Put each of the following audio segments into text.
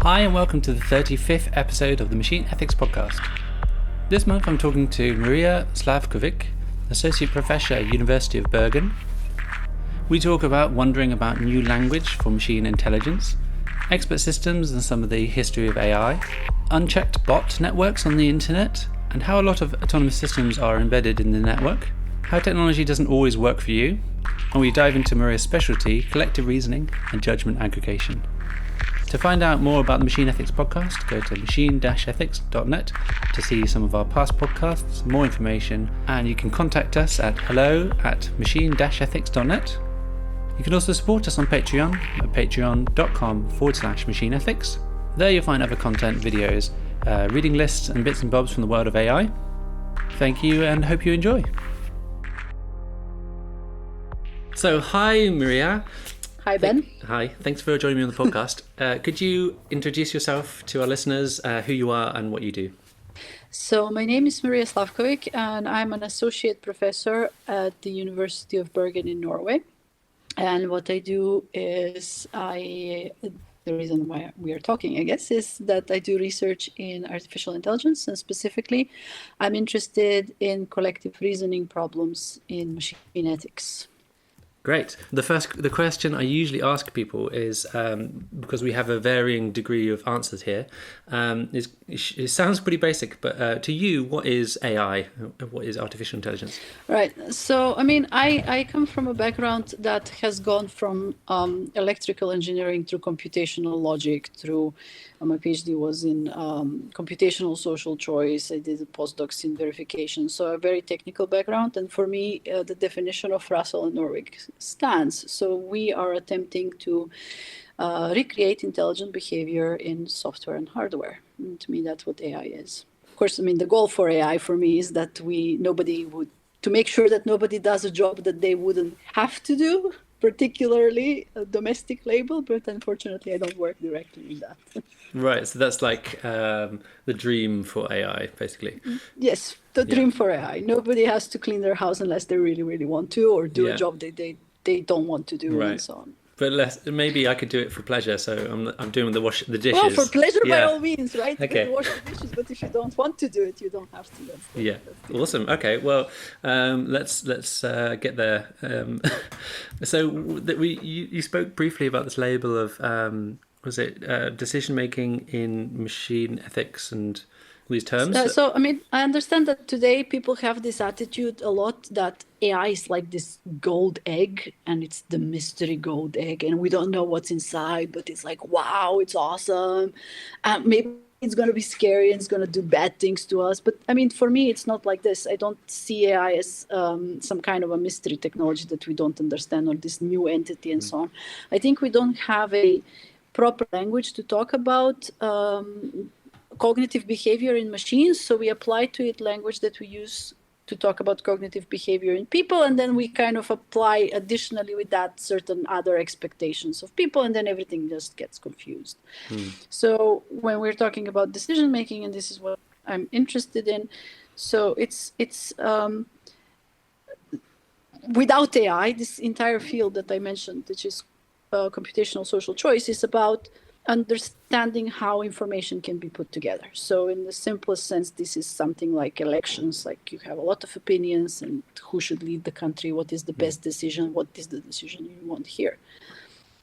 Hi and welcome to the 35th episode of the Machine Ethics Podcast. This month I'm talking to Marija Slavkovik, Associate Professor at University of Bergen. We talk about wondering about new language for machine intelligence, expert systems and some of the history of AI, unchecked bot networks on the internet, and how a lot of autonomous systems are embedded in the network, how technology doesn't always work for you, and we dive into Marija's specialty, collective reasoning and judgment aggregation. To find out more about the Machine Ethics Podcast, go to machine-ethics.net to see some of our past podcasts, more information, and you can contact us at hello@machine-ethics.net. You can also support us on Patreon at patreon.com/machineethics. There you'll find other content, videos, reading lists, and bits and bobs from the world of AI. Thank you and hope you enjoy. So, hi Marija. Hi, Ben. Hi, thanks for joining me on the podcast. Could you introduce yourself to our listeners, who you are and what you do? So my name is Marija Slavkovik, and I'm an associate professor at the University of Bergen in Norway. And what I do is the reason why we are talking, I guess, is that I do research in artificial intelligence, and specifically, I'm interested in collective reasoning problems in machine ethics. Great. The question I usually ask people is, because we have a varying degree of answers here, it sounds pretty basic, but to you, what is AI? What is artificial intelligence? Right. So, I come from a background that has gone from electrical engineering through computational logic through, my PhD was in computational social choice. I did a postdocs in verification. So a very technical background. And for me, the definition of Russell and Norvig stands. So we are attempting to recreate intelligent behavior in software and hardware. And to me, that's what AI is. Of course, the goal for AI for me is that to make sure that nobody does a job that they wouldn't have to do, particularly a domestic labor, but unfortunately I don't work directly in that. Right, so that's like the dream for AI, basically. Yes, the dream for AI. Nobody has to clean their house unless they really, really want to, or do a job they don't want to do, and so on. But maybe I could do it for pleasure, so I'm doing the dishes. Well, for pleasure by all means, right? Okay. You can wash the dishes, but if you don't want to do it, you don't have to. Awesome. Okay, well, let's get there. So you spoke briefly about this label of decision making in machine ethics and all these terms. I understand that today people have this attitude a lot that AI is like this gold egg, and it's the mystery gold egg, and we don't know what's inside, but it's like, wow, it's awesome. Maybe it's going to be scary and it's going to do bad things to us. But for me, it's not like this. I don't see AI as some kind of a mystery technology that we don't understand, or this new entity and so on. I think we don't have a proper language to talk about cognitive behavior in machines, so we apply to it language that we use to talk about cognitive behavior in people, and then we kind of apply additionally with that certain other expectations of people, and then everything just gets confused. So when we're talking about decision making, and this is what I'm interested in, so it's without AI, this entire field that I mentioned, which is computational social choice, is about understanding how information can be put together. So in the simplest sense, this is something like elections, like you have a lot of opinions and who should lead the country, what is the best decision, what is the decision you want here.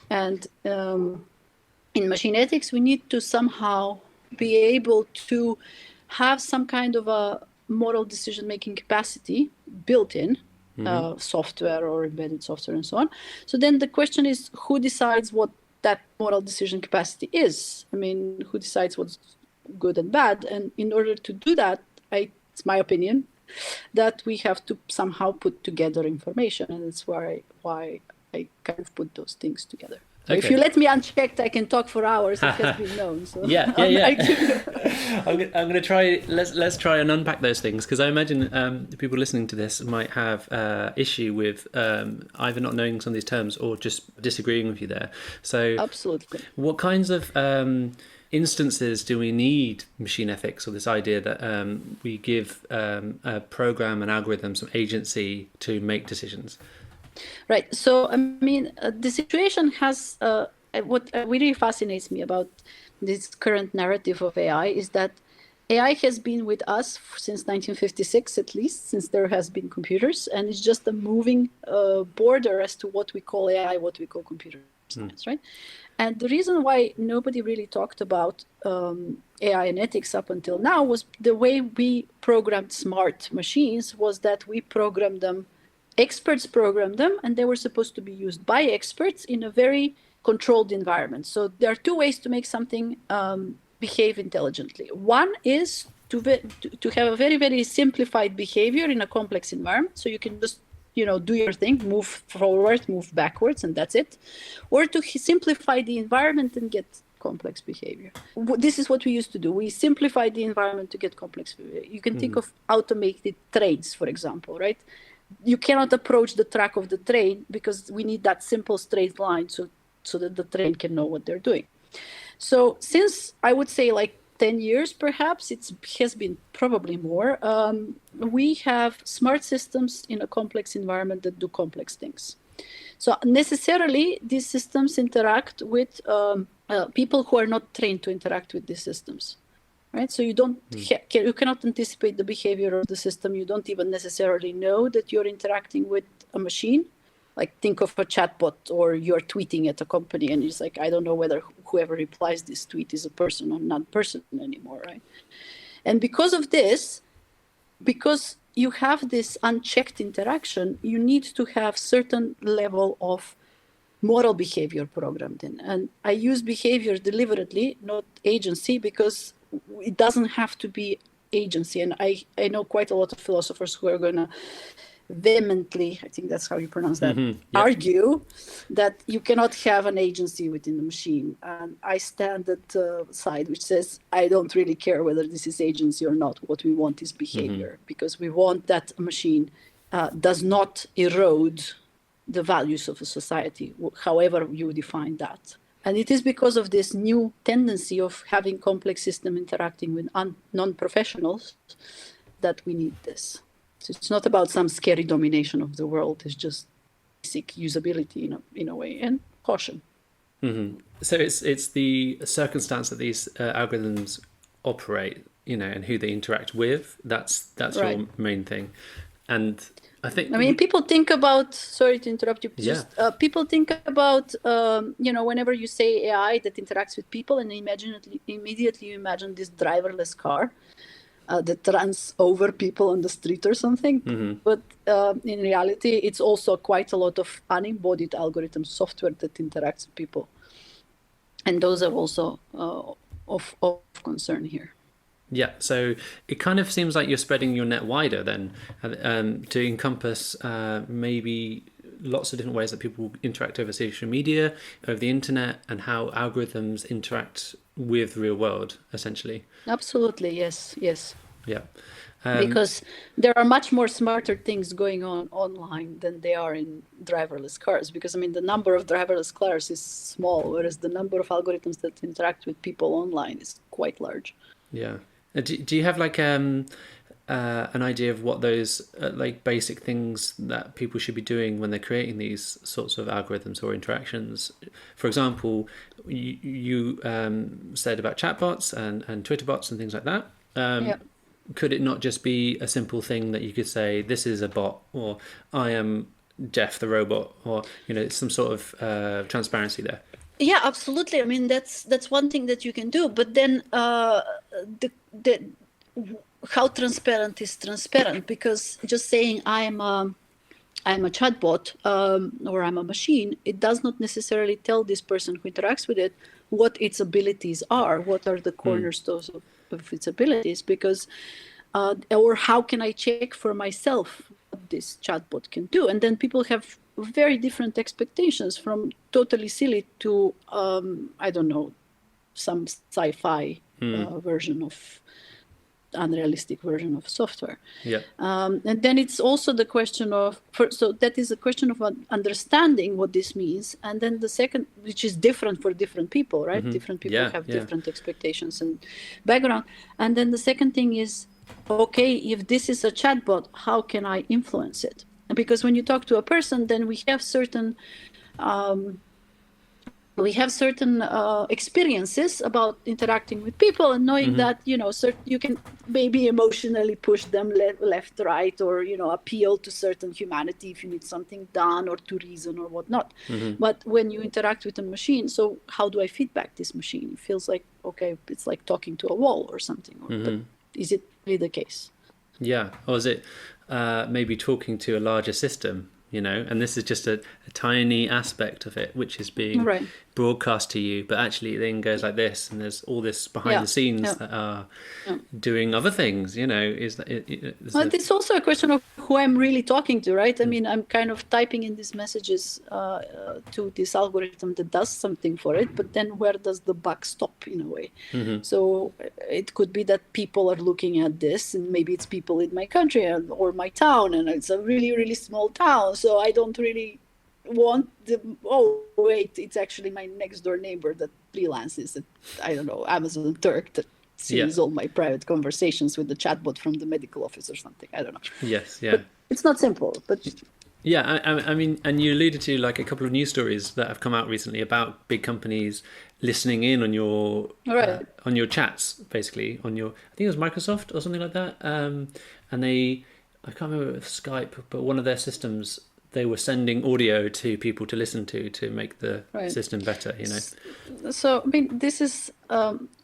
And in machine ethics, we need to somehow be able to have some kind of a moral decision-making capacity built in, software or embedded software and so on. So then the question is, who decides what that moral decision capacity is? Who decides what's good and bad? And in order to do that, it's my opinion that we have to somehow put together information, and that's why I kind of put those things together. So if you let me unchecked, I can talk for hours. It has been known. So yeah. I'm going to try. Let's try and unpack those things, because I imagine people listening to this might have issue with either not knowing some of these terms or just disagreeing with you there. So absolutely, what kinds of instances do we need machine ethics, or this idea that we give a program, an algorithm, some agency to make decisions? Right. So, the situation has what really fascinates me about this current narrative of AI is that AI has been with us since 1956, at least, since there has been computers, and it's just a moving border as to what we call AI, what we call computer science, right? And the reason why nobody really talked about AI and ethics up until now was the way we programmed smart machines was that we programmed them, experts programmed them, and they were supposed to be used by experts in a very controlled environment. So there are two ways to make something behave intelligently. One is to have a very, very simplified behavior in a complex environment. So you can just, do your thing, move forward, move backwards, and that's it. Or to simplify the environment and get complex behavior. This is what we used to do. We simplified the environment to get complex behavior. You can think of automated trains, for example, right? You cannot approach the track of the train because we need that simple straight line so that the train can know what they're doing. So since I would say like 10 years, perhaps, it has been probably more, we have smart systems in a complex environment that do complex things. So necessarily, these systems interact with people who are not trained to interact with these systems, right? So you you cannot anticipate the behavior of the system. You don't even necessarily know that you're interacting with a machine. Like think of a chatbot, or you're tweeting at a company and it's like, I don't know whether whoever replies this tweet is a person or not person anymore, right? And because of this, because you have this unchecked interaction, you need to have certain level of moral behavior programmed in. And I use behavior deliberately, not agency, because it doesn't have to be agency. And I know quite a lot of philosophers who are going to vehemently, I think that's how you pronounce that, argue that you cannot have an agency within the machine. And I stand at the side which says, I don't really care whether this is agency or not. What we want is behavior, because we want that a machine does not erode the values of a society, however you define that. And it is because of this new tendency of having complex system interacting with non-professionals that we need this. So it's not about some scary domination of the world. It's just basic usability in a way, and caution. So it's the circumstance that these algorithms operate, and who they interact with. That's right. Your main thing. And I think people think about. Sorry to interrupt you. Just, people think about whenever you say AI that interacts with people, and immediately you imagine this driverless car that runs over people on the street or something. But in reality, it's also quite a lot of unembodied algorithm software that interacts with people. And those are also of concern here. Yeah, so it kind of seems like you're spreading your net wider then to encompass maybe lots of different ways that people interact over social media, over the internet, and how algorithms interact with real world, essentially. Absolutely, yes. Yeah. Because there are much more smarter things going on online than they are in driverless cars. Because, the number of driverless cars is small, whereas the number of algorithms that interact with people online is quite large. Yeah. Do you have like an idea of what those like basic things that people should be doing when they're creating these sorts of algorithms or interactions? For example, you said about chatbots and Twitter bots and things like that. Could it not just be a simple thing that you could say, this is a bot, or I am Jeff the robot, or some sort of transparency there? Yeah, absolutely. That's one thing that you can do. But then how transparent is transparent? Because just saying I'm a chatbot or I'm a machine, it does not necessarily tell this person who interacts with it what its abilities are, what are the cornerstones of its abilities, because or how can I check for myself what this chatbot can do? And then people have very different expectations, from totally silly to I don't know, some sci-fi version of unrealistic version of software. And then it's also the question of so that is a question of understanding what this means, and then the second, which is different for different people, right? Different people have different expectations and background. And then the second thing is, okay, if this is a chatbot, how can I influence it? Because when you talk to a person, then we have certain we have certain experiences about interacting with people, and knowing that you can maybe emotionally push them left, right, or appeal to certain humanity if you need something done, or to reason or whatnot. But when you interact with a machine, so how do I feedback this machine? It feels like, okay, it's like talking to a wall or something. But is it really the case? Yeah, or is it maybe talking to a larger system? And this is just a tiny aspect of it, which is being broadcast to you, but actually it then goes like this, and there's all this behind the scenes that are doing other things. But it's also a question of who I'm really talking to, right? I mean, I'm kind of typing in these messages to this algorithm that does something for it, but then where does the buck stop in a way? So it could be that people are looking at this, and maybe it's people in my country or my town, and it's a really, really small town. So I don't really want it's actually my next door neighbor that freelances at, I don't know, Amazon Turk, that sees all my private conversations with the chatbot from the medical office or something. I don't know. Yes, yeah. But it's not simple, but... Yeah, I mean, and you alluded to like a couple of news stories that have come out recently about big companies listening in on your chats, basically on your, I think it was Microsoft or something like that. And I can't remember if Skype, but one of their systems, they were sending audio to people to listen to make the system better, So, I mean, this is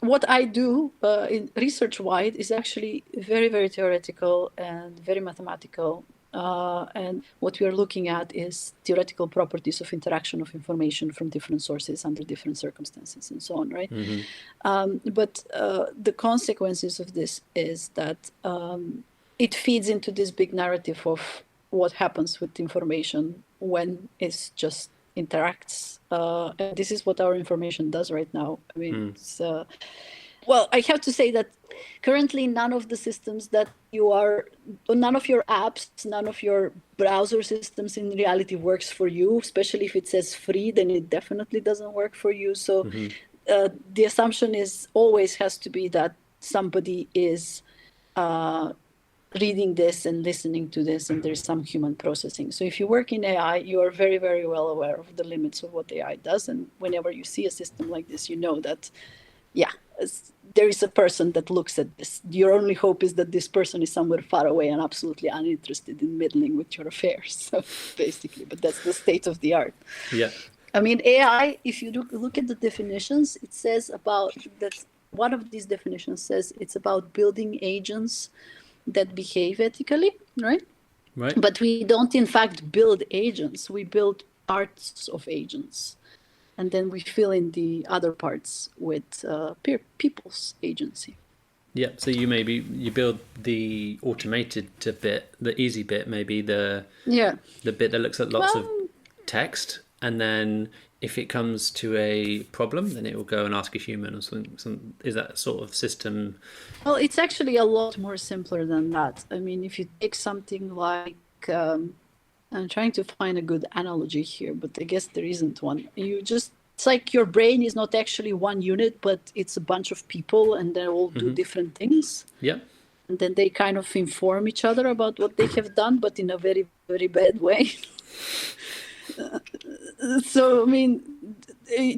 what I do in research-wide is actually very, very theoretical and very mathematical. And what we are looking at is theoretical properties of interaction of information from different sources under different circumstances and so on, right? But the consequences of this is that it feeds into this big narrative of what happens with information when it just interacts. And this is what our information does right now. I mean, it's, well, I have to say that currently none of the systems that none of your apps, none of your browser systems in reality works for you, especially if it says free, then it definitely doesn't work for you. So the assumption is always has to be that somebody is reading this and listening to this, and there's some human processing. So if you work in AI, you are very, very well aware of the limits of what AI does. And whenever you see a system like this, you know that, there is a person that looks at this. Your only hope is that this person is somewhere far away and absolutely uninterested in meddling with your affairs, so basically. But that's the state of the art. Yeah. I mean, AI, if you look at the definitions, it says about that. One of these definitions says it's about building agents that behave ethically, right? Right. But we don't, in fact, build agents. We build parts of agents. And then we fill in the other parts with people's agency. Yeah, so you build the automated bit, the easy bit, maybe the bit that looks at lots of text, and then if it comes to a problem, then it will go and ask a human or something. Is that sort of system? Well, it's actually a lot more simpler than that. I mean, if you take something like, I'm trying to find a good analogy here, but I guess there isn't one. It's like your brain is not actually one unit, but it's a bunch of people, and they all do different things. Yeah. And then they kind of inform each other about what they have done, but in a very, very bad way. So, I mean,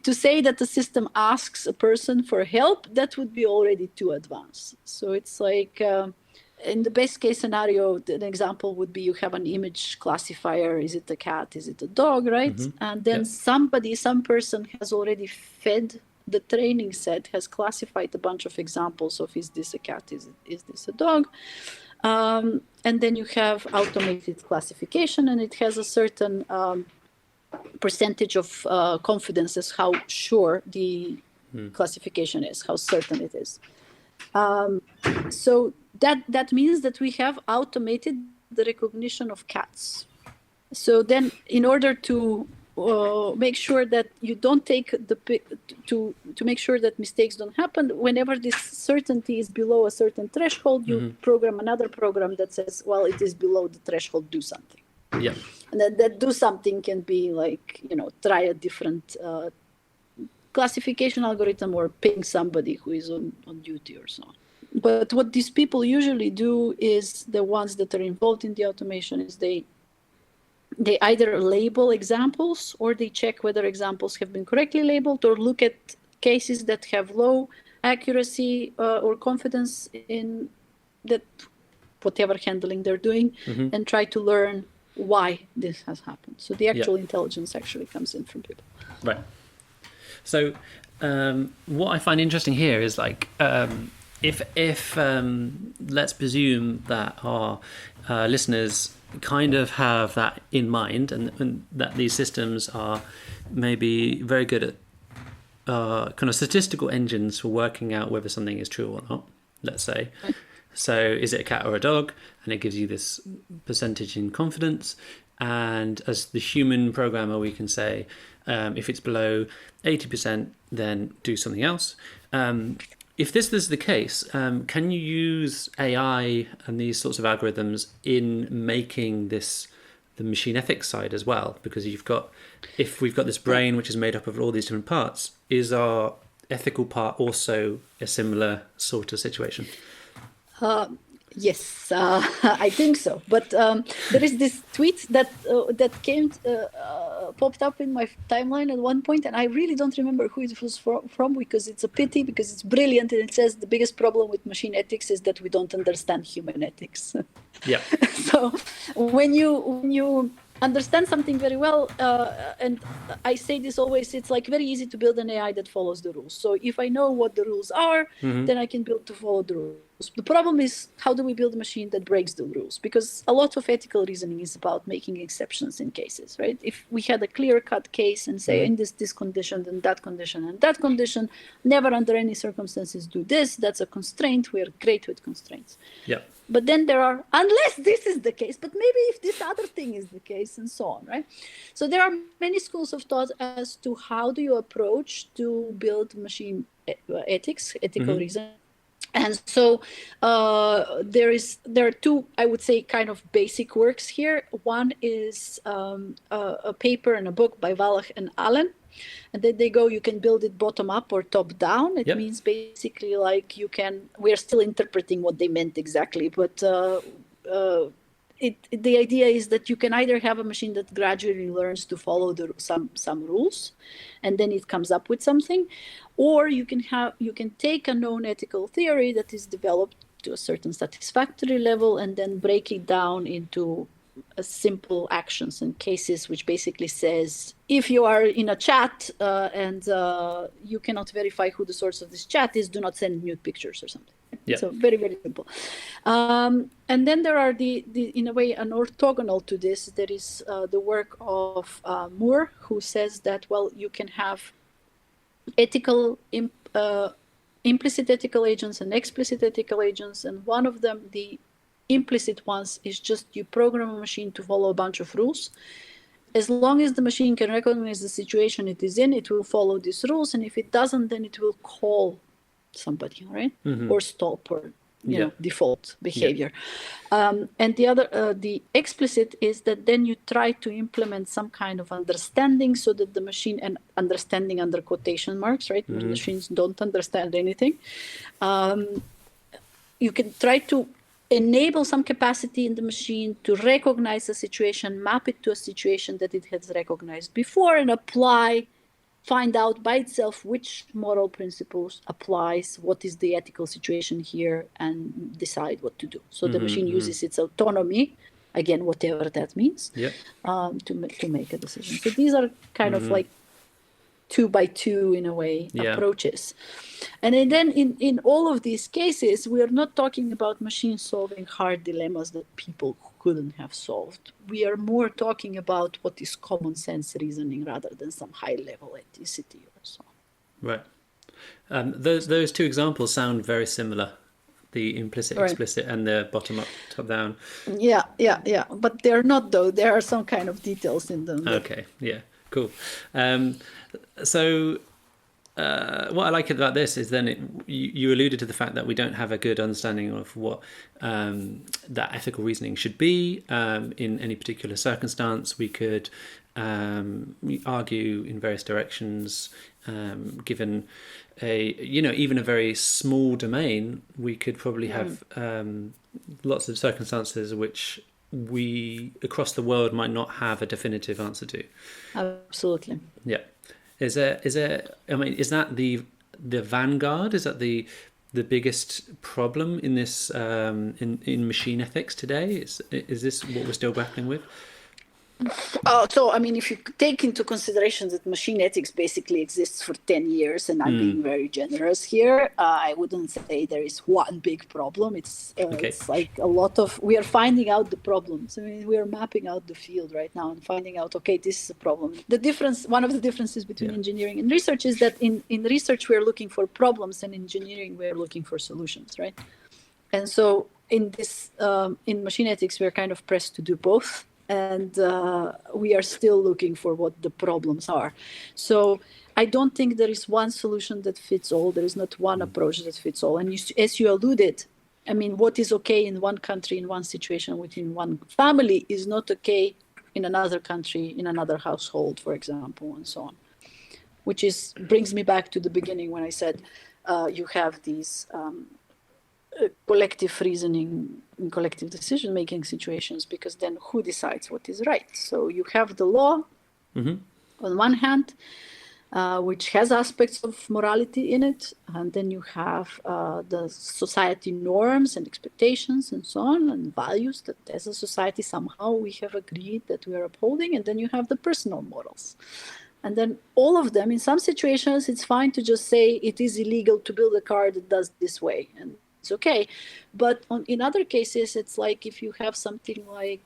to say that the system asks a person for help, that would be already too advanced. So it's like, in the best case scenario, an example would be you have an image classifier. Is it a cat? Is it a dog, right? And then some person has already fed the training set, has classified a bunch of examples of, is this a cat? Is this a dog? And then you have automated classification, and it has a certain percentage of confidence as how sure the classification is, how certain it is. So that means that we have automated the recognition of cats. So then, in order to make sure that you don't take to make sure that mistakes don't happen, whenever this certainty is below a certain threshold, you program another program that says, well, it is below the threshold, do something. Yeah. And that do something can be like, try a different classification algorithm or ping somebody who is on duty or so on. But what these people usually do is, the ones that are involved in the automation, is they they either label examples, or they check whether examples have been correctly labeled, or look at cases that have low accuracy or confidence in that whatever handling they're doing, and try to learn why this has happened. So the actual intelligence actually comes in from people. Right. So what I find interesting here is like if let's presume that our listeners kind of have that in mind, and that these systems are maybe very good at kind of statistical engines for working out whether something is true or not, let's say. So is it a cat or a dog? And it gives you this percentage in confidence. And as the human programmer, we can say, if it's below 80%, then do something else. If this is the case, can you use AI and these sorts of algorithms in making this the machine ethics side as well? Because if we've got this brain which is made up of all these different parts, is our ethical part also a similar sort of situation? Yes, I think so. But there is this tweet that came popped up in my timeline at one point, and I really don't remember who it was from, because it's a pity, because it's brilliant, and it says the biggest problem with machine ethics is that we don't understand human ethics. Yeah. So when you understand something very well, and I say this always, it's like very easy to build an AI that follows the rules. So if I know what the rules are, then I can build to follow the rules. The problem is, how do we build a machine that breaks the rules? Because a lot of ethical reasoning is about making exceptions in cases, right? If we had a clear-cut case and say, in this condition, then that condition, and that condition, never under any circumstances do this, that's a constraint, we are great with constraints. Yeah. But then there are, unless this is the case, but maybe if this other thing is the case, and so on, right? So there are many schools of thought as to how do you approach to build machine ethics, ethical reason. And so there are two, I would say, kind of basic works here. One is a paper and a book by Wallach and Allen. And then they go, you can build it bottom up or top down. It means basically like we're still interpreting what they meant exactly, but the idea is that you can either have a machine that gradually learns to follow some rules, and then it comes up with something, or you can take a known ethical theory that is developed to a certain satisfactory level and then break it down into simple actions and cases, which basically says, if you are in a chat and you cannot verify who the source of this chat is, do not send nude pictures or something. So very, very simple. And then there are in a way, an orthogonal to this. There is the work of Moore, who says that, well, you can have implicit ethical agents and explicit ethical agents, and one of them, the implicit ones, is just you program a machine to follow a bunch of rules. As long as the machine can recognize the situation it is in, it will follow these rules, and if it doesn't, then it will call somebody, right? Or stop, or default behavior. And the other, the explicit, is that then you try to implement some kind of understanding, so that the machine, and understanding under quotation marks, right? Machines don't understand anything. You can try to enable some capacity in the machine to recognize a situation, map it to a situation that it has recognized before, and find out by itself which moral principles applies, what is the ethical situation here, and decide what to do. So the machine uses its autonomy, again, whatever that means, to make a decision. So these are kind of like 2x2 in a way approaches. And then in all of these cases, we are not talking about machines solving hard dilemmas that people couldn't have solved. We are more talking about what is common sense reasoning rather than some high level ethicity or so on. Right. Those two examples sound very similar. The implicit, explicit, and the bottom up, top down. Yeah. But they're not, though. There are some kind of details in them. Okay. Yeah. Cool. So what I like about this is then you alluded to the fact that we don't have a good understanding of what that ethical reasoning should be in any particular circumstance. We could argue in various directions. Given even a very small domain, we could probably have lots of circumstances which we across the world might not have a definitive answer to. Absolutely. Yeah. Is there? I mean, is that the vanguard? Is that the biggest problem in this in machine ethics today? Is this what we're still grappling with? So, I mean, if you take into consideration that machine ethics basically exists for 10 years, and I'm being very generous here, I wouldn't say there is one big problem. It's like a lot of, we are finding out the problems. I mean, we are mapping out the field right now and finding out, okay, this is a problem. The difference, one of the differences between engineering and research is that in research, we are looking for problems, and in engineering, we are looking for solutions, right? And so in this, in machine ethics, we're kind of pressed to do both. And we are still looking for what the problems are. So I don't think there is one solution that fits all. There is not one approach that fits all. And as you alluded, I mean, what is okay in one country, in one situation, within one family is not okay in another country, in another household, for example, and so on. Which brings me back to the beginning when I said you have these collective reasoning and collective decision-making situations, because then who decides what is right? So you have the law on one hand, which has aspects of morality in it, and then you have the society norms and expectations and so on, and values that as a society somehow we have agreed that we are upholding, and then you have the personal morals. And then all of them, in some situations, it's fine to just say it is illegal to build a car that does this way, and it's okay. But in other cases, it's like if you have something like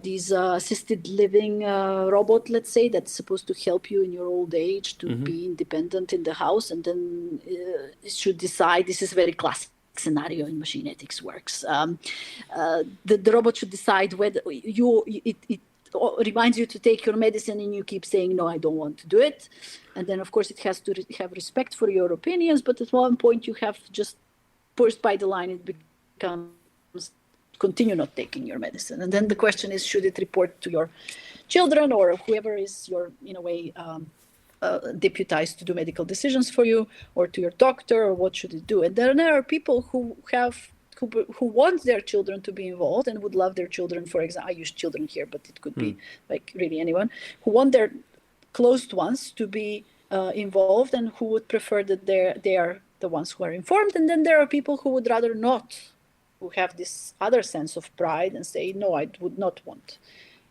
these assisted living robot, let's say, that's supposed to help you in your old age to be independent in the house, and then it should decide, this is a very classic scenario in machine ethics works. The robot should decide whether it reminds you to take your medicine and you keep saying, no, I don't want to do it. And then, of course, it has to have respect for your opinions. But at one point, you have just pushed by the line, it becomes continue not taking your medicine. And then the question is, should it report to your children or whoever is your, in a way, deputized to do medical decisions for you, or to your doctor, or what should it do? And then there are people who want their children to be involved and would love their children, for example, I use children here, but it could be like really anyone, who want their closed ones to be involved, and who would prefer that they are the ones who are informed. And then there are people who would rather not, who have this other sense of pride and say, no, I would not want.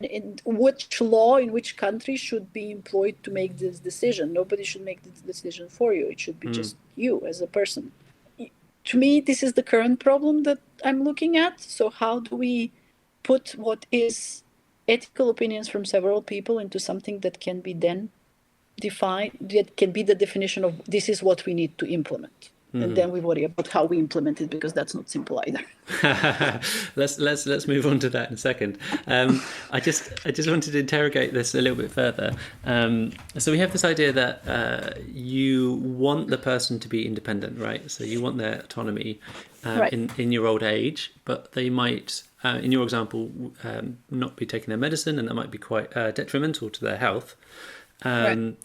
In which law, in which country should be employed to make this decision? Nobody should make this decision for you. It should be just you as a person. To me, this is the current problem that I'm looking at. So how do we put what is ethical opinions from several people into something that can be then defined, that can be the definition of this is what we need to implement? And then we worry about how we implement it, because that's not simple either. Let's move on to that in a second. I just wanted to interrogate this a little bit further. So we have this idea that you want the person to be independent, right? So you want their autonomy Right. in your old age, but they might, in your example, not be taking their medicine, and that might be quite detrimental to their health. Right.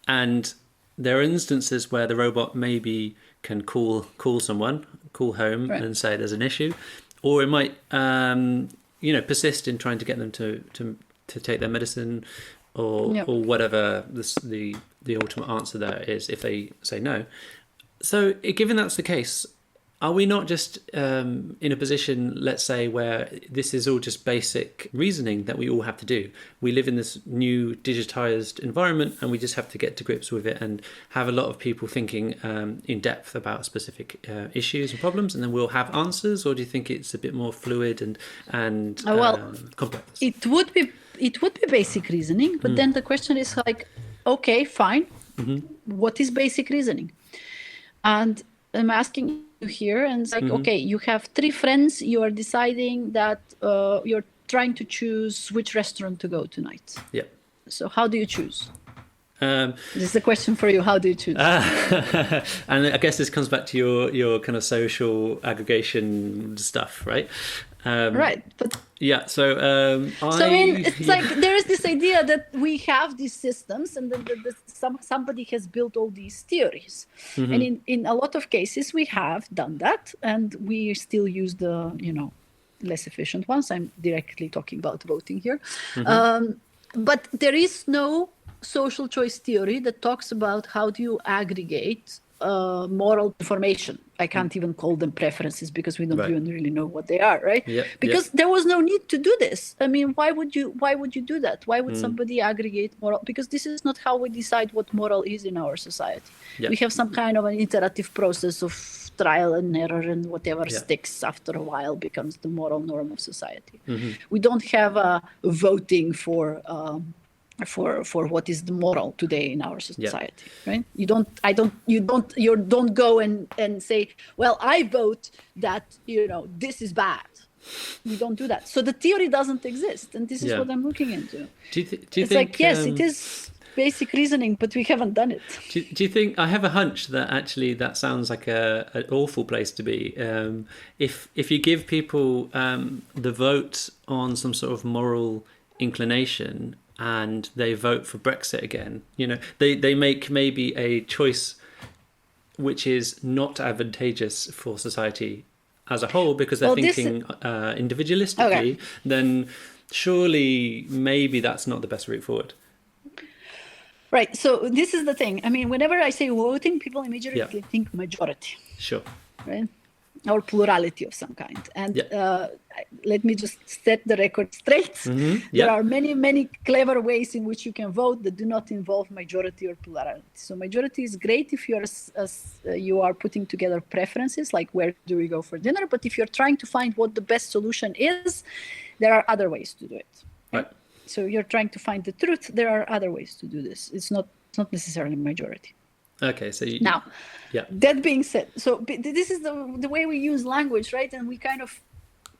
And there are instances where the robot maybe can call someone, call home, Right. and say there's an issue, or it might persist in trying to get them to take their medicine, or whatever the ultimate answer there is if they say no. So given that's the case, are we not just in a position, let's say, where this is all just basic reasoning that we all have to do? We live in this new digitized environment, and we just have to get to grips with it and have a lot of people thinking in depth about specific issues and problems, and then we'll have answers? Or do you think it's a bit more fluid and complex? It would be basic reasoning, but then the question is like, okay, fine. What is basic reasoning? And I'm asking you here, and it's like, okay, you have 3 friends, you are deciding that you're trying to choose which restaurant to go tonight. Yeah. So how do you choose? This is the question for you. How do you choose? And I guess this comes back to your kind of social aggregation stuff, right? Right. But yeah. So I mean, it's like there is this idea that we have these systems, and then somebody has built all these theories. And in a lot of cases, we have done that, and we still use the less efficient ones. I'm directly talking about voting here. But there is no social choice theory that talks about how do you aggregate moral information. I can't even call them preferences because we don't even really know what they are, right? Because there was no need to do this. I mean, why would you do that? Why would somebody aggregate moral? Because this is not how we decide what moral is in our society. We have some kind of an iterative process of trial and error, and whatever sticks after a while becomes the moral norm of society. We don't have a voting for what is the moral today in our society, right? You don't go and say, well, I vote that this is bad. We don't do that. So the theory doesn't exist, and this is what I'm looking into. Do you think? It's like, yes, it is basic reasoning, but we haven't done it. Do you think? I have a hunch that actually that sounds like an awful place to be. If you give people the vote on some sort of moral inclination, and they vote for Brexit again, they make maybe a choice which is not advantageous for society as a whole because they're thinking individualistically, then surely maybe that's not the best route forward. Right. So this is the thing. I mean, whenever I say voting, people immediately think majority. Sure. Right? Or plurality of some kind. And let me just set the record straight. There are many, many clever ways in which you can vote that do not involve majority or plurality. So majority is great if you are putting together preferences, like where do we go for dinner? But if you're trying to find what the best solution is, there are other ways to do it. Right. So you're trying to find the truth. There are other ways to do this. It's not necessarily majority. Okay, so that being said, so this is the way we use language, right? And we kind of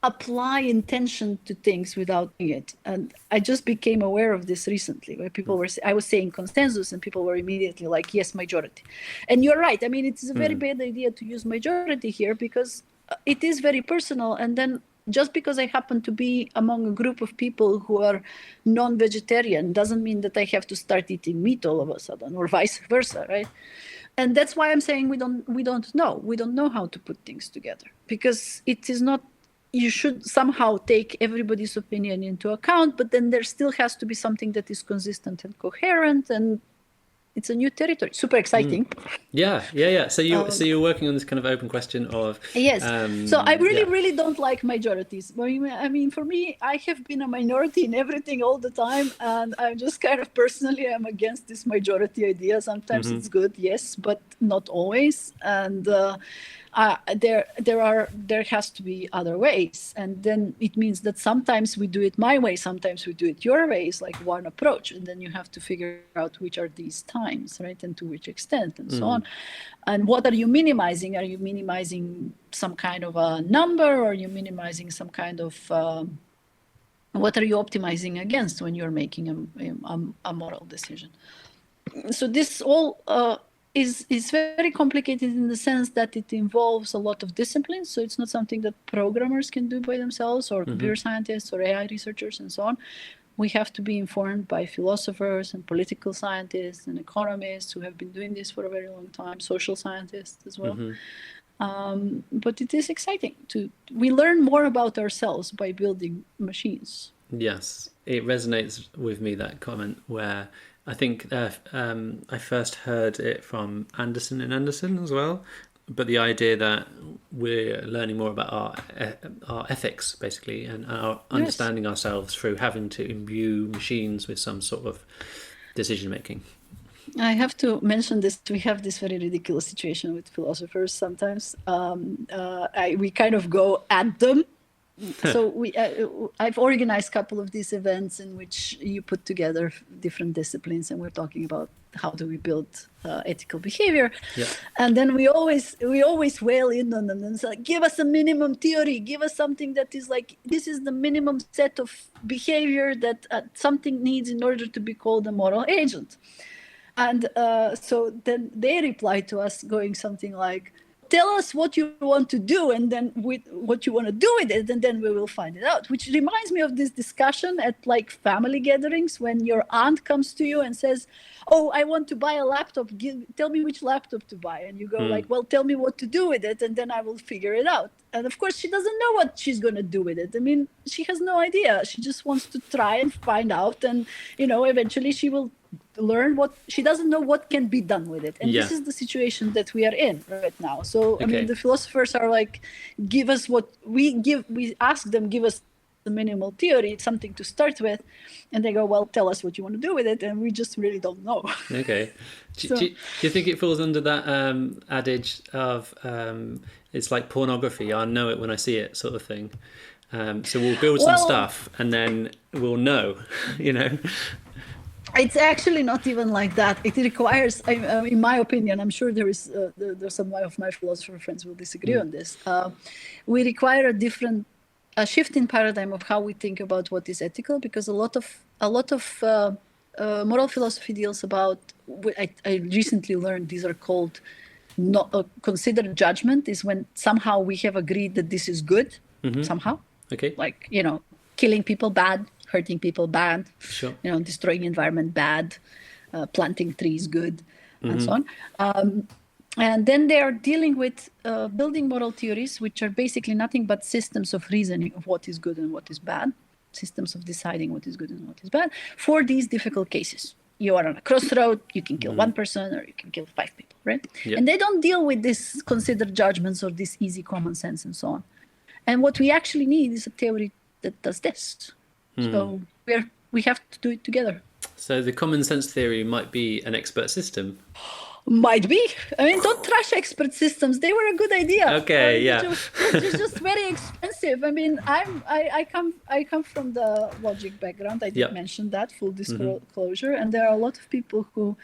apply intention to things without doing it. And I just became aware of this recently, where I was saying consensus, and people were immediately like, yes, majority. And you're right. I mean, it is a very bad idea to use majority here because it is very personal. And then just because I happen to be among a group of people who are non-vegetarian doesn't mean that I have to start eating meat all of a sudden, or vice versa, right? And that's why I'm saying we don't know how to put things together, because it is not. You should somehow take everybody's opinion into account, but then there still has to be something that is consistent and coherent, and it's a new territory. Super exciting. Yeah. So you're working on this kind of open question of yes. So I really don't like majorities. I mean, for me, I have been a minority in everything all the time, and I'm just kind of personally I'm against this majority idea. Sometimes it's good, yes, but not always. And there has to be other ways, and then it means that sometimes we do it my way, sometimes we do it your way. It's like one approach, and then you have to figure out which are these times, right, and to which extent, and so on. And what are you minimizing? Are you minimizing some kind of a number, or are you minimizing some kind of what are you optimizing against when you're making a moral decision? So this all is very complicated in the sense that it involves a lot of disciplines. So it's not something that programmers can do by themselves, or computer scientists or AI researchers and so on. We have to be informed by philosophers and political scientists and economists who have been doing this for a very long time, social scientists as well. But it is exciting. We learn more about ourselves by building machines. Yes, it resonates with me, that comment, where I think I first heard it from Anderson and Anderson as well, but the idea that we're learning more about our ethics, basically, and our understanding ourselves through having to imbue machines with some sort of decision making. I have to mention this. We have this very ridiculous situation with philosophers sometimes. We kind of go at them. So I've organized a couple of these events in which you put together different disciplines, and we're talking about how do we build ethical behavior. And then we always wail in on them and say, give us a minimum theory, give us something that is like, this is the minimum set of behavior that something needs in order to be called a moral agent. And so then they reply to us going something like, tell us what you want to do, and then with what you want to do with it, and then we will find it out. Which reminds me of this discussion at like family gatherings when your aunt comes to you and says, oh, I want to buy a laptop, tell me which laptop to buy. And you go like, well, tell me what to do with it, and then I will figure it out. And of course she doesn't know what she's going to do with it. I mean, she has no idea. She just wants to try and find out, and eventually she will learn what she doesn't know what can be done with it. And this is the situation that we are in right now. So I mean, the philosophers are like, give us what we ask them, give us the minimal theory, something to start with, and they go, well, tell us what you want to do with it, and we just really don't know. Okay. Do you think it falls under that adage of it's like pornography, I know it when I see it, sort of thing? So we'll build some stuff and then we'll know, It's actually not even like that. It requires, in my opinion, I'm sure there's some of my philosopher friends will disagree on this. We require a shift in paradigm of how we think about what is ethical, because a lot of moral philosophy deals about. I recently learned these are called considered judgment. Is when somehow we have agreed that this is good somehow. Okay. Like killing people bad. Hurting people bad, sure. Destroying environment bad, planting trees good, and so on. And then they are dealing with building moral theories, which are basically nothing but systems of reasoning of what is good and what is bad, systems of deciding what is good and what is bad for these difficult cases. You are on a crossroad, you can kill one person or you can kill 5 people, right? Yep. And they don't deal with this considered judgments or this easy common sense and so on. And what we actually need is a theory that does this. So we have to do it together. So the common sense theory might be an expert system. Might be. I mean, don't trash expert systems. They were a good idea. Okay, It's just very expensive. I mean, I come from the logic background. I did mention that, full disclosure. And there are a lot of people who,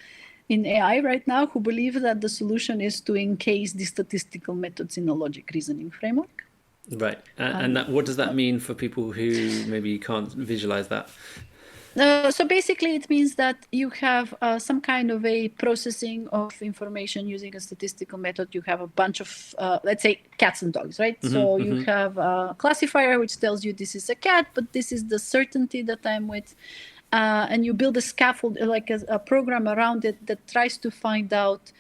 in AI right now, who believe that the solution is to encase the statistical methods in a logic reasoning framework. Right. And what does that mean for people who maybe can't visualize that? So basically it means that you have some kind of a processing of information using a statistical method. You have a bunch of, let's say, cats and dogs, right? So you have a classifier which tells you this is a cat, but this is the certainty that I'm with. And you build a scaffold, like a program around it that tries to find out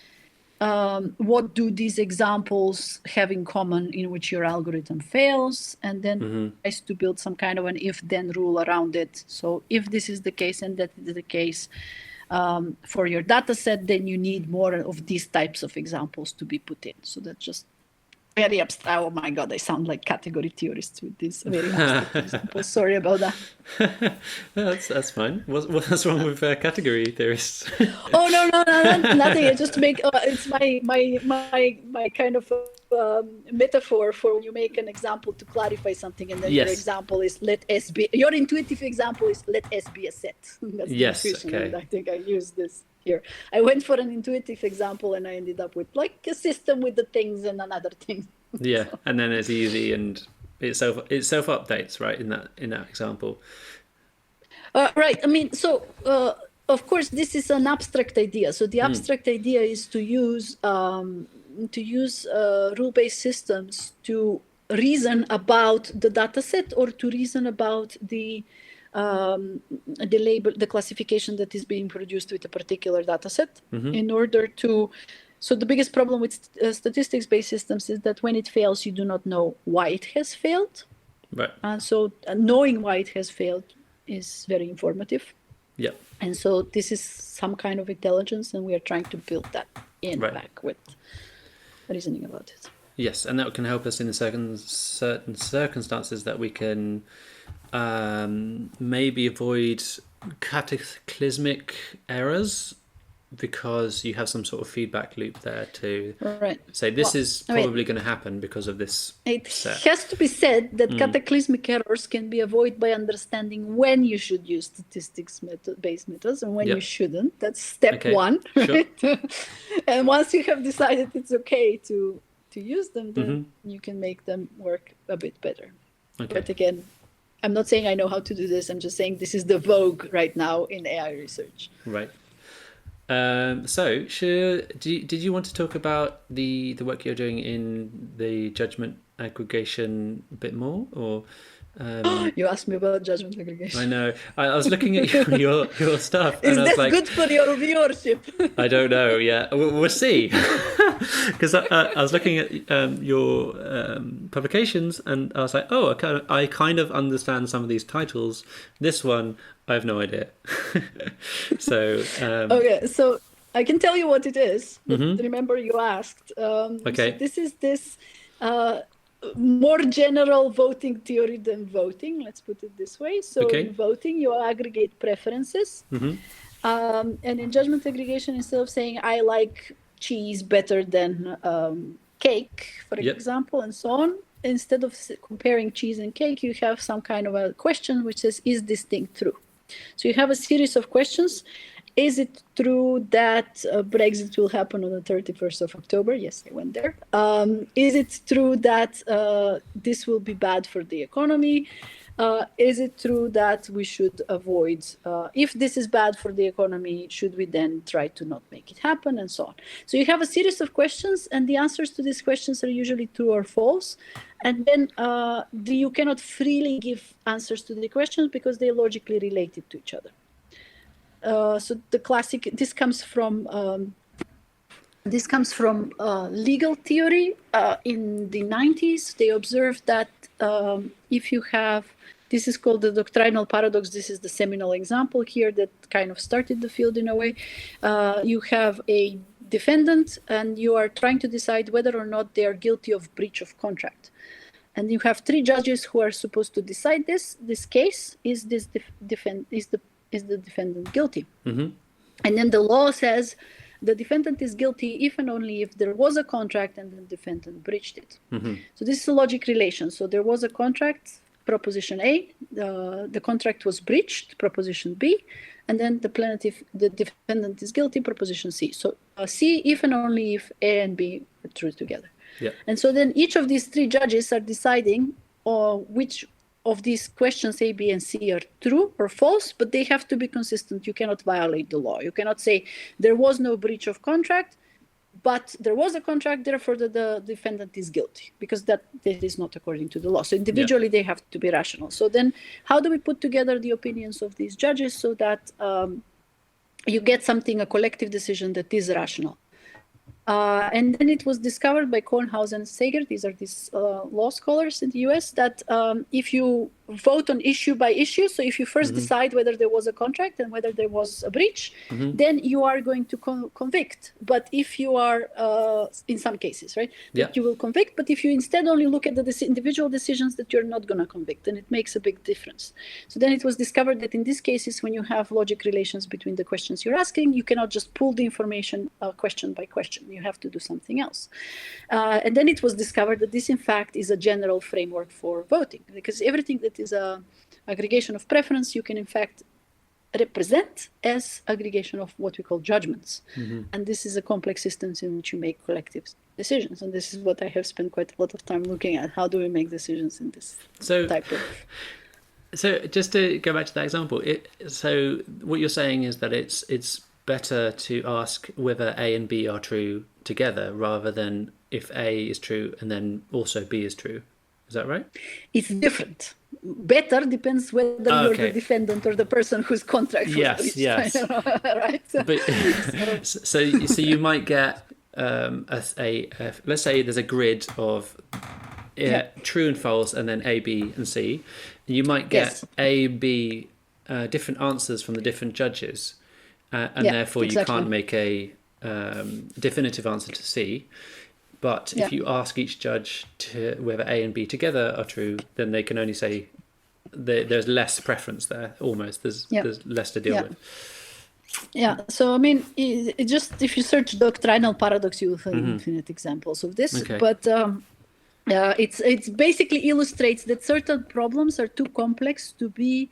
what do these examples have in common in which your algorithm fails, and then tries to build some kind of an if-then rule around it. So if this is the case and that is the case for your data set, then you need more of these types of examples to be put in. So that's just very abstract. Oh my God, I sound like category theorists with these very abstract examples. Sorry about that. That's fine. What's wrong with category theorists? Oh no, nothing. I just make it's my kind of metaphor for when you make an example to clarify something, and then your example is let S be. Your intuitive example is let S be a set. That's the intuition, and I think I use this here. I went for an intuitive example and I ended up with like a system with the things and another thing. Yeah, so. And then it's easy and it self updates, right? In that example. Right. I mean, so of course this is an abstract idea. So the abstract idea is to use rule-based systems to reason about the data set or to reason about the label, the classification that is being produced with a particular data set in order to. So the biggest problem with statistics-based systems is that when it fails, you do not know why it has failed. Right. And so knowing why it has failed is very informative. Yeah. And so this is some kind of intelligence, and we are trying to build that back with reasoning about it. Yes, and that can help us in certain circumstances that we can maybe avoid cataclysmic errors because you have some sort of feedback loop there to say this is probably going to happen because of this. It has to be said that cataclysmic errors can be avoided by understanding when you should use statistics-based methods and when you shouldn't. That's step one, right? Sure. And once you have decided it's okay to use them, then you can make them work a bit better. Okay. But again, I'm not saying I know how to do this. I'm just saying this is the vogue right now in AI research. Right. Did you want to talk about the work you're doing in the judgment aggregation a bit more, or? You asked me about judgment aggregation. I know. I was looking at your stuff, Is and I was this like, good for your viewership? I don't know. Yeah, we'll see. Because I was looking at your publications, and I was like, oh, I kind of understand some of these titles. This one, I have no idea. So Okay, so I can tell you what it is. But remember, you asked. Okay. So this is this more general voting theory than voting. Let's put it this way. So Okay. in voting, you aggregate preferences. And in judgment aggregation, instead of saying I like cheese better than cake, for example, and so on, instead of comparing cheese and cake, you have some kind of a question which says, is this thing true? So you have a series of questions. Is it true that Brexit will happen on the 31st of October? Yes, I went there. Is it true that this will be bad for the economy? Is it true that we should avoid, if this is bad for the economy, should we then try to not make it happen, and so on? So you have a series of questions, and the answers to these questions are usually true or false. And then you cannot freely give answers to the questions because they're logically related to each other. So the classic, this comes from legal theory. In the 90s, they observed that if you have, this is called the doctrinal paradox. This is the seminal example here that kind of started the field in a way. You have a defendant and you are trying to decide whether or not they are guilty of breach of contract. And you have three judges who are supposed to decide this case. Is the defendant guilty? And then the law says the defendant is guilty if and only if there was a contract and the defendant breached it. So this is a logic relation. So there was a contract, proposition A, the contract was breached, proposition B, and then the defendant is guilty, proposition C. So C if and only if A and B are true together. And so then each of these three judges are deciding which of these questions A, B, and C are true or false, but they have to be consistent. You cannot violate the law. You cannot say there was no breach of contract, but there was a contract, therefore the defendant is guilty, because that is not according to the law. So individually they have to be rational. So then how do we put together the opinions of these judges so that you get a collective decision that is rational? And then it was discovered by Kornhaus and Sager, these are these law scholars in the US, that if you vote on issue by issue, so if you first decide whether there was a contract and whether there was a breach, then you are going to convict. But if you are, in some cases, right, that you will convict, but if you instead only look at the individual decisions, that you're not going to convict, and it makes a big difference. So then it was discovered that in these cases, when you have logic relations between the questions you're asking, you cannot just pull the information question by question. You have to do something else. And then it was discovered that this, in fact, is a general framework for voting, because everything that is a aggregation of preference, you can, in fact, represent as aggregation of what we call judgments. And this is a complex system in which you make collective decisions. And this is what I have spent quite a lot of time looking at. How do we make decisions in this type of... So just to go back to that example, so what you're saying is that it's better to ask whether A and B are true together rather than if A is true and then also B is true. Is that right? It's different. Better depends whether you're the defendant or the person whose contract was breached. Yes. Right? But, so you might get let's say there's a grid of true and false and then A, B, and C. You might get A, B, different answers from the different judges. And therefore you can't make a definitive answer to C. But if you ask each judge to whether A and B together are true, then they can only say there's less preference there, almost. There's less to deal with. Yeah, so I mean, if you search doctrinal paradox, you will find infinite examples of this. Okay. But it's basically illustrates that certain problems are too complex to be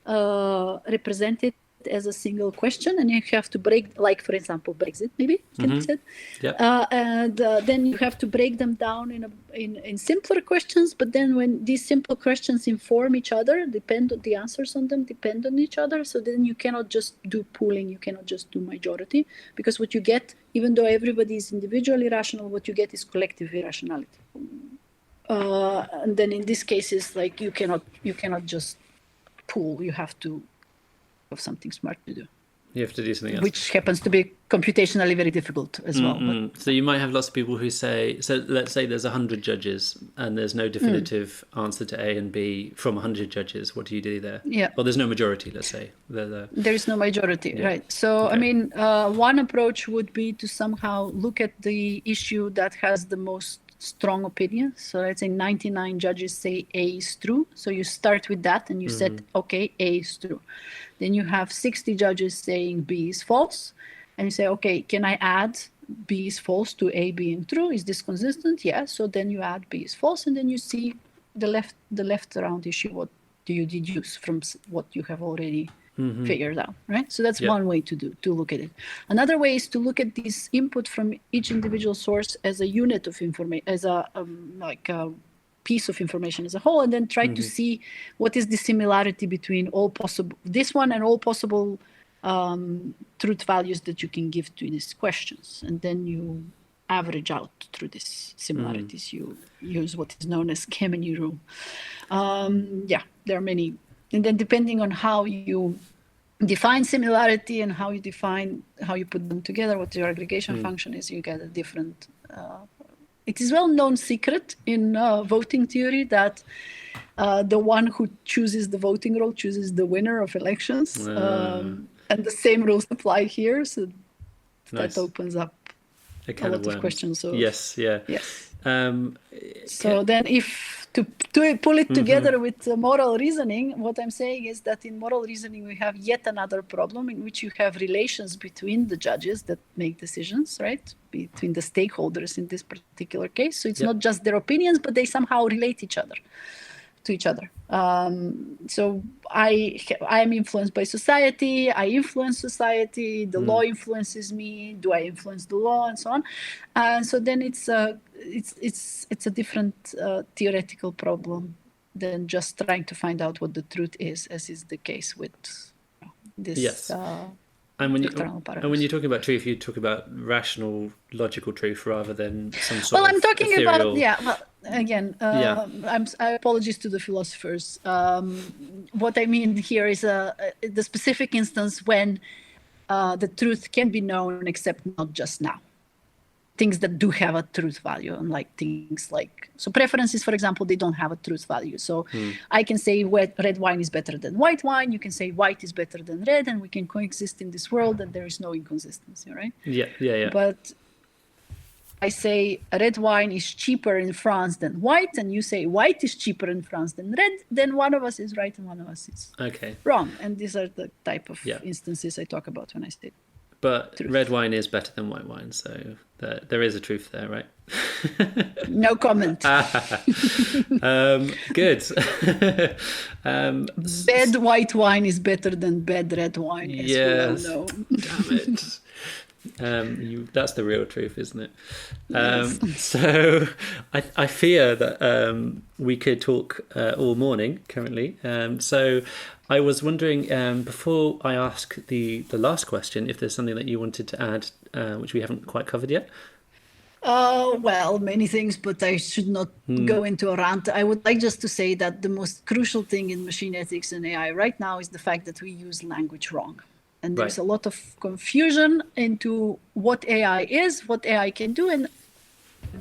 represented as a single question, and you have to break, like for example, Brexit maybe can be said, and then you have to break them down in simpler questions. But then when these simple questions inform each other, the answers on them depend on each other. So then you cannot just do pooling, you cannot just do majority, because what you get, even though everybody is individually rational, what you get is collective irrationality. And then in these cases, like you cannot just pool. You have to have something smart to do. You have to do something else. Which happens to be computationally very difficult as well. But, so you might have lots of people who say, so let's say there's 100 judges and there's no definitive answer to A and B from 100 judges. What do you do there? Yeah. Well, there's no majority, let's say. There is no majority, right? So, okay. I mean, one approach would be to somehow look at the issue that has the most strong opinion. So let's say 99 judges say A is true. So you start with that and you said, okay, A is true. Then you have 60 judges saying B is false. And you say, okay, can I add B is false to A being true? Is this consistent? Yes. So then you add B is false. And then you see the left around issue. What do you deduce from what you have already figured out, right? So that's one way to look at it. Another way is to look at this input from each individual source as a unit of information, as a piece of information as a whole, and then try to see what is the similarity between all possible, this one and all possible truth values that you can give to these questions. And then you average out through these similarities. You use what is known as Kemeny rule. There are many. And then depending on how you define similarity and how you put them together, what your aggregation function is, you get a different... it is well-known secret in voting theory that the one who chooses the voting role chooses the winner of elections. And the same rules apply here. So that opens up a lot of questions. So, yes. So then if to pull it together with moral reasoning, what I'm saying is that in moral reasoning, we have yet another problem in which you have relations between the judges that make decisions, right? Between the stakeholders in this particular case. So it's not just their opinions, but they somehow relate to each other. So I am influenced by society, I influence society, the law influences me, do I influence the law, and so on. And so then it's a different theoretical problem than just trying to find out what the truth is, as is the case with this. And when you're talking about truth, you talk about rational, logical truth rather than some sort of I'm talking ethereal... about, I apologize to the philosophers. What I mean here is the specific instance when the truth can be known, except not just now. Things that do have a truth value, unlike things like, so preferences, for example, they don't have a truth value. So I can say red wine is better than white wine. You can say white is better than red, and we can coexist in this world, and there is no inconsistency, right? Yeah. But I say red wine is cheaper in France than white, and you say white is cheaper in France than red, then one of us is right and one of us is wrong. And these are the type of instances I talk about when I say But truth. Red wine is better than white wine, so there is a truth there, right? No comment. Good. Bad white wine is better than bad red wine, as we all know. Damn it. That's the real truth, isn't it? Yes. So I fear that we could talk all morning currently. So I was wondering, before I ask the last question, if there's something that you wanted to add, which we haven't quite covered yet. Well, many things, but I should not go into a rant. I would like just to say that the most crucial thing in machine ethics and AI right now is the fact that we use language wrong. And there's a lot of confusion into what AI is, what AI can do. And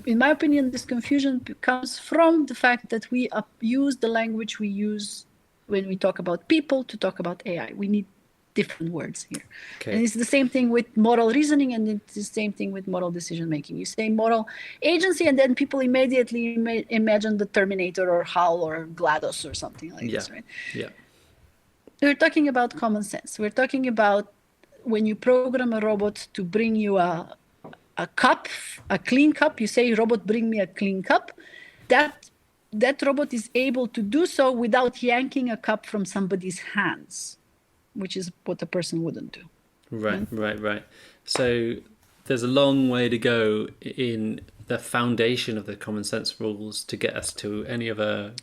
in my opinion, this confusion comes from the fact that we use the language we use when we talk about people to talk about AI. We need different words here. Okay. And it's the same thing with moral reasoning, and it's the same thing with moral decision making. You say moral agency, and then people immediately imagine the Terminator or HAL or GLaDOS or something like this, right? Yeah. We're talking about common sense. We're talking about when you program a robot to bring you a cup, a clean cup, you say, robot, bring me a clean cup. That robot is able to do so without yanking a cup from somebody's hands. which is what a person wouldn't do. Right. So there's a long way to go in the foundation of the common sense rules to get us to any of a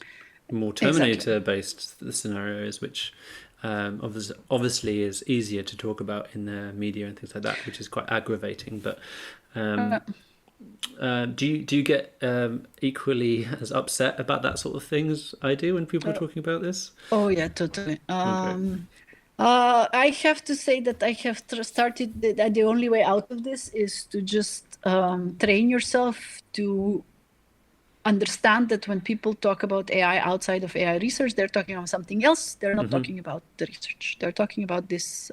more Terminator-based scenarios, which obviously is easier to talk about in the media and things like that, which is quite aggravating. But do you get equally as upset about that sort of thing as I do when people are talking about this? Oh yeah, totally. Okay. I have to say that I have started that the only way out of this is to just train yourself to understand that when people talk about AI outside of AI research, they're talking about something else. They're not talking about the research. They're talking about this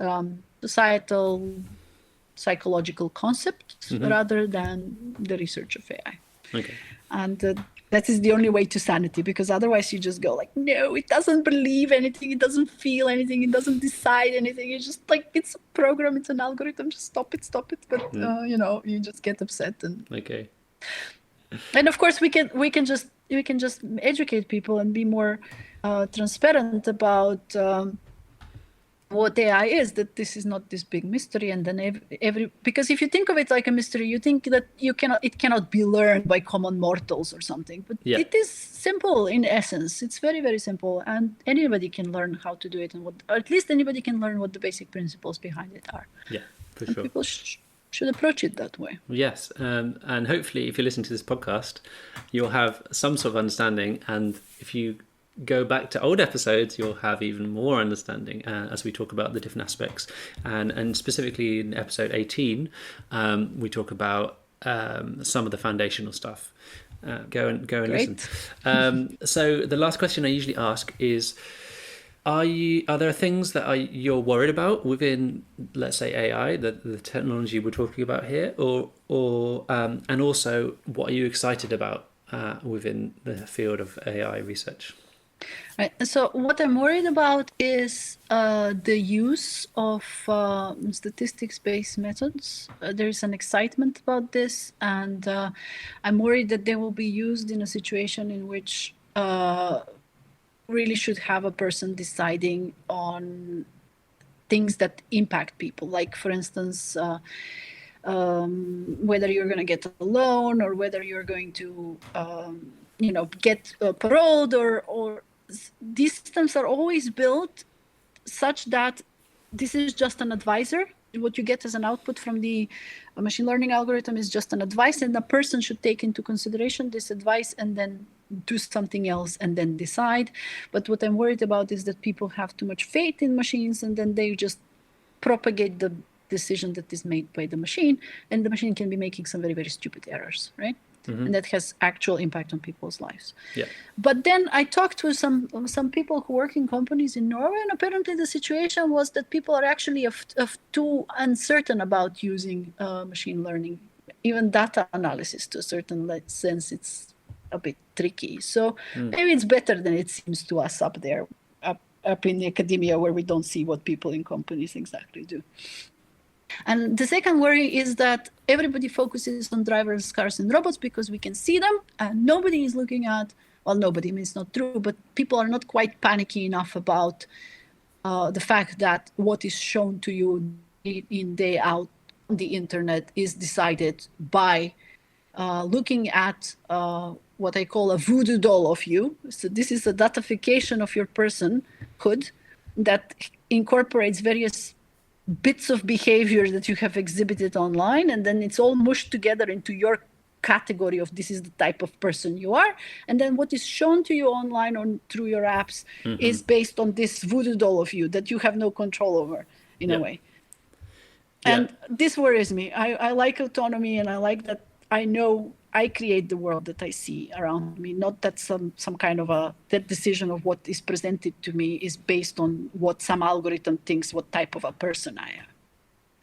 societal, psychological concept rather than the research of AI. Okay. And that is the only way to sanity, because otherwise you just go like, no, it doesn't believe anything, it doesn't feel anything, it doesn't decide anything. It's just like, it's a program, it's an algorithm, just stop it. But you just get upset. And okay. And of course we can just educate people and be more transparent about what AI is, that this is not this big mystery. And then because if you think of it like a mystery, you think that it cannot be learned by common mortals or something, but it is simple in essence. It's very, very simple, and anybody can learn how to do it, or at least anybody can learn what the basic principles behind it are. Yeah, for sure. People should approach it that way. Yes, and hopefully if you listen to this podcast, you'll have some sort of understanding, and if you go back to old episodes, you'll have even more understanding as we talk about the different aspects. And specifically in episode 18, we talk about some of the foundational stuff. Go and listen. So the last question I usually ask is, are there things that you're worried about within, let's say, AI, the technology we're talking about here, or and also what are you excited about within the field of AI research? Right. So what I'm worried about is the use of statistics-based methods. There is an excitement about this, and I'm worried that they will be used in a situation in which really should have a person deciding on things that impact people, like, for instance, whether you're going to get a loan, or whether you're going to get paroled, or these systems are always built such that this is just an advisor. What you get as an output from the machine learning algorithm is just an advice, and the person should take into consideration this advice and then do something else and then decide. But what I'm worried about is that people have too much faith in machines, and then they just propagate the decision that is made by the machine, and the machine can be making some very, very stupid errors, right? And that has actual impact on people's lives. Yeah. But then I talked to some people who work in companies in Norway, and apparently the situation was that people are actually too uncertain about using machine learning. Even data analysis, to a certain sense, it's a bit tricky. So maybe it's better than it seems to us up there, up in the academia, where we don't see what people in companies exactly do. And the second worry is that everybody focuses on drivers, cars, and robots because we can see them, and nobody is looking at, well, nobody means not true, but people are not quite panicky enough about the fact that what is shown to you day in, day out on the internet is decided by looking at what I call a voodoo doll of you. So this is a datification of your personhood that incorporates various bits of behavior that you have exhibited online, and then it's all mushed together into your category of this is the type of person you are. And then what is shown to you online or through your apps is based on this voodoo doll of you that you have no control over in a way. And this worries me. I like autonomy, and I like that I know I create the world that I see around me, not that some kind of that decision of what is presented to me is based on what some algorithm thinks what type of a person I am.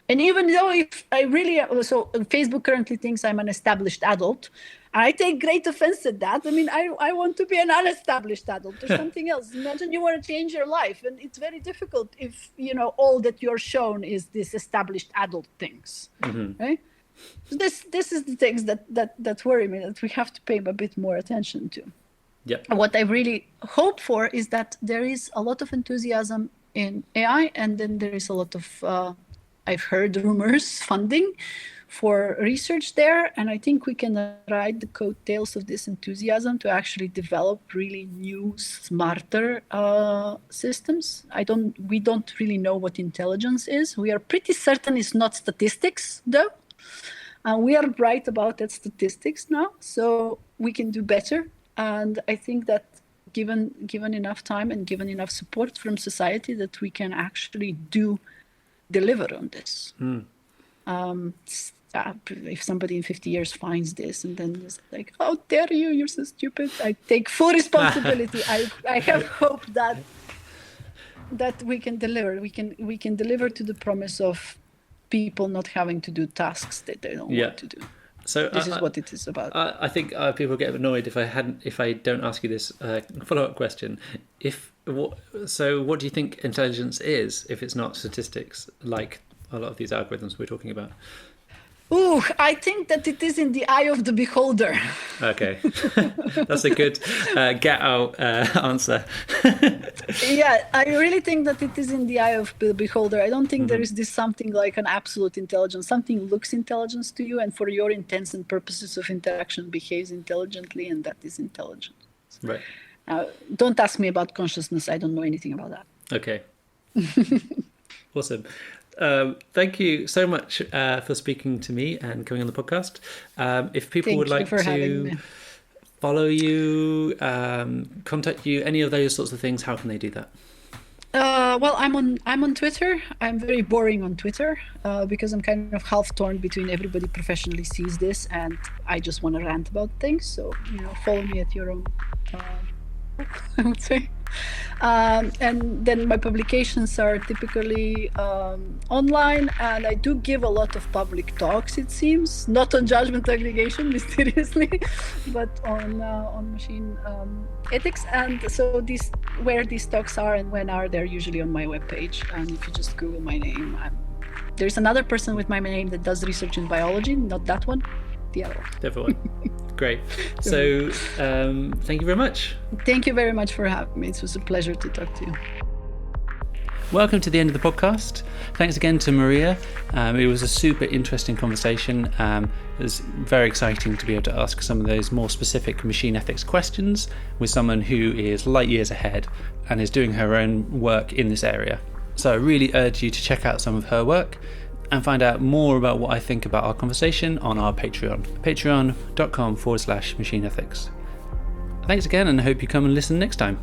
And even though if I really, so Facebook currently thinks I'm an established adult, and I take great offense at that. I mean, I want to be an unestablished adult or something else. Imagine you want to change your life, and it's very difficult if, all that you're shown is this established adult things, right? This is the things that worry me, that we have to pay a bit more attention to. What I really hope for is that there is a lot of enthusiasm in AI. And then there is a lot of, I've heard rumors, funding for research there. And I think we can ride the coattails of this enthusiasm to actually develop really new, smarter systems. We don't really know what intelligence is. We are pretty certain it's not statistics, though. We are right about that statistics now, so we can do better. And I think that given enough time and given enough support from society, that we can actually deliver on this. If somebody in 50 years finds this and then is like, how dare you, you're so stupid, I take full responsibility. I have hope that we can deliver. We can deliver to the promise of people not having to do tasks that they don't want to do. So this is what it is about. I think people get annoyed if I don't ask you this follow-up question. So what do you think intelligence is if it's not statistics, like a lot of these algorithms we're talking about? Ooh, I think that it is in the eye of the beholder. Okay, that's a good get out answer. Yeah, I really think that it is in the eye of the beholder. I don't think there is this something like an absolute intelligence. Something looks intelligence to you, and for your intents and purposes of interaction behaves intelligently, and that is intelligence. Right. Don't ask me about consciousness. I don't know anything about that. Okay. Awesome. Thank you so much for speaking to me and coming on the podcast. If people would like to follow you, contact you, any of those sorts of things, how can they do that? Well, I'm on Twitter. I'm very boring on Twitter because I'm kind of half torn between everybody professionally sees this and I just want to rant about things. So, follow me at your own, I would say. And then my publications are typically online, and I do give a lot of public talks, it seems, not on judgment aggregation, mysteriously, but on machine ethics. And so where these talks are and when are, they're usually on my webpage. And if you just Google my name, there's another person with my name that does research in biology, not that one, the other one. The other one. Great. So thank you very much. Thank you very much for having me. It was a pleasure to talk to you. Welcome to the end of the podcast. Thanks again to Marija. It was a super interesting conversation. It was very exciting to be able to ask some of those more specific machine ethics questions with someone who is light years ahead and is doing her own work in this area. So I really urge you to check out some of her work and find out more about what I think about our conversation on our Patreon, patreon.com/machine ethics. Thanks again, and I hope you come and listen next time.